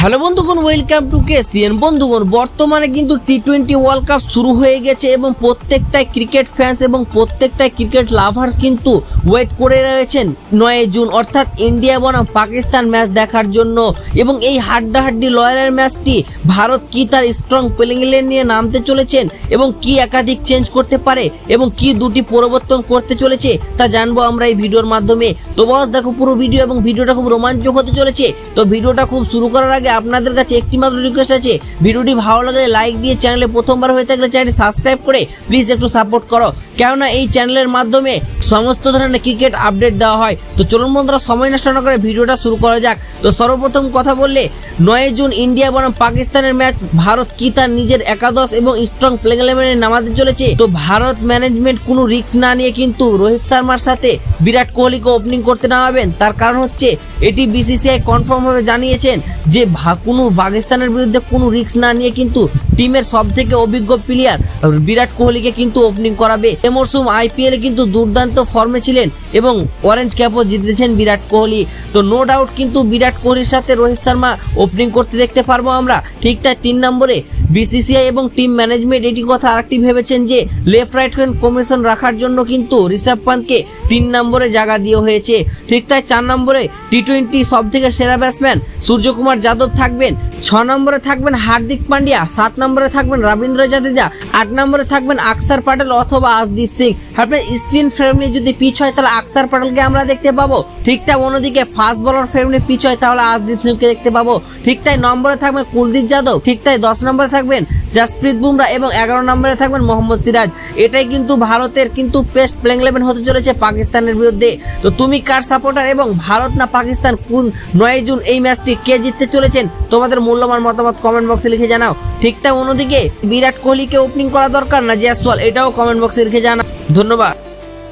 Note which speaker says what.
Speaker 1: Hello বন্ধুগণ, welcome to KCN. বন্ধুগণ, বর্তমানে কিন্তু টি20 ওয়ার্ল্ড কাপ শুরু হয়ে গেছে এবং প্রত্যেকটাই ক্রিকেট ফ্যান্স এবং প্রত্যেকটাই ক্রিকেট লাভার্স কিন্তু ওয়েট করে রয়েছেন 9 জুন অর্থাৎ ইন্ডিয়া বনাম পাকিস্তান ম্যাচ দেখার জন্য। এবং এই হাড্ডাহাড্ডি লয়ারের ম্যাচটি ভারত কি তার স্ট্রং প্লেইং ইলেভেন নিয়ে নামতে চলেছেন এবং কি একাধিক চেঞ্জ করতে পারে এবং কি দুটি পরিবর্তন করতে চলেছে তা জানবো আমরা এই ভিডিওর মাধ্যমে। তো বস দেখো পুরো ভিডিও এবং ভিডিওটা খুব রোমাঞ্চক হতে চলেছে। তো ভিডিওটা খুব শুরু করার আগে আপনাদের কাছে একটি মাত্র রিকোয়েস্ট আছে, ভিডিওটি ভালো লাগলে লাইক দিয়ে চ্যানেলে প্রথমবার হয়ে থাকলে চ্যানেলটি সাবস্ক্রাইব করে প্লিজ একটু সাপোর্ট করো, কেননা এই চ্যানেলের মাধ্যমে সমস্ত ধরনের ক্রিকেট আপডেট দেওয়া হয়। তো চলুন বন্ধুরা, সময় নষ্ট না করে ভিডিওটা শুরু করা যাক। তো সর্বপ্রথম কথা বললে 9 জুন ইন্ডিয়া বনাম পাকিস্তানের ম্যাচ ভারত কি তার নিজের একাদশ এবং স্ট্রং প্লেইং ইলেভেনে নামাতে চলেছে। তো ভারত ম্যানেজমেন্ট কোনো রিস্ক না নিয়ে কিন্তু রোহিত শর্মার সাথে বিরাট কোহলিকে ওপেনিং করতে নামাবেন। তার কারণ হচ্ছে এটি বিসিসিআই কনফার্ম ভাবে জানিয়েছেন যে কোনো পাকিস্তানের বিরুদ্ধে কোনো রিস্ক না নিয়ে কিন্তু টিমের সব থেকে অভিজ্ঞ প্লেয়ার বিরাট কোহলিকে কিন্তু ওপেনিং করাবে। এ মরশুম আইপিএল এ কিন্তু দুর্দান্ত ফর্মে ছিলেন এবং অরেঞ্জ ক্যাপও জিতেছেন বিরাট কোহলি। তো নো ডাউট কিন্তু বিরাট কোহলির সাথে রোহিত শর্মা ওপেনিং করতে দেখতে পারবো আমরা। ঠিক তাই 3 নম্বরে বিসিসিআই এবং টিম ম্যানেজমেন্ট এটি কথা আরেকটি ভেবেছেন যে লেফট রাইট হ্যান্ড কম্বিনেশন রাখার জন্য কিন্তু ঋষভ পান্তকে 3 নম্বরে জায়গা দেওয়া হয়েছে। ঠিক তাই 4 নম্বরে টি20 সব থেকে সেরা ব্যাটসম্যান সূর্যকুমার যাদব থাকবেন, 6 নম্বরে থাকবেন হার্দিক পান্ডিয়া, 7 নম্বরে থাকবেন রবীন্দ্র জাদেজা, 8 নম্বরে থাকবেন অক্ষর প্যাটেল অথবা আশদীপ সিং। আপনার স্পিন ফ্রেমে যদি পিচ হয় তাহলে অক্ষর প্যাটেলকে আমরা দেখতে পাবো। ঠিক তাই অন্যদিকে ফাস্ট বলার ফ্রেমে পিচ হয় তাহলে আশদীপ সিংকে দেখতে পাবো। ঠিক তাই নম্বরে থাকবেন কুলদীপ যাদব, ঠিক তাই 10 নম্বরে থাকবেন জাসপ্রীত বুমরা এবং 11 নম্বরে থাকবেন মোহাম্মদ সিরাজ। এটাই কিন্তু ভারতের কিন্তু বেস্ট প্লেইং ইলেভেন হতে চলেছে পাকিস্তানের বিরুদ্ধে। তো তুমি কার সাপোর্টার এবং ভারত না পাকিস্তান কোন 9 জুন এই ম্যাচটি কে জিততে চলেছেন তোমাদের মূল্যবান মতামত কমেন্ট বক্সে লিখে জানাও। ঠিক তাই অন্যদিকে বিরাট কোহলিকে ওপেনিং করা দরকার না জয়সওয়াল, এটাও কমেন্ট বক্সে লিখে জানাও। ধন্যবাদ।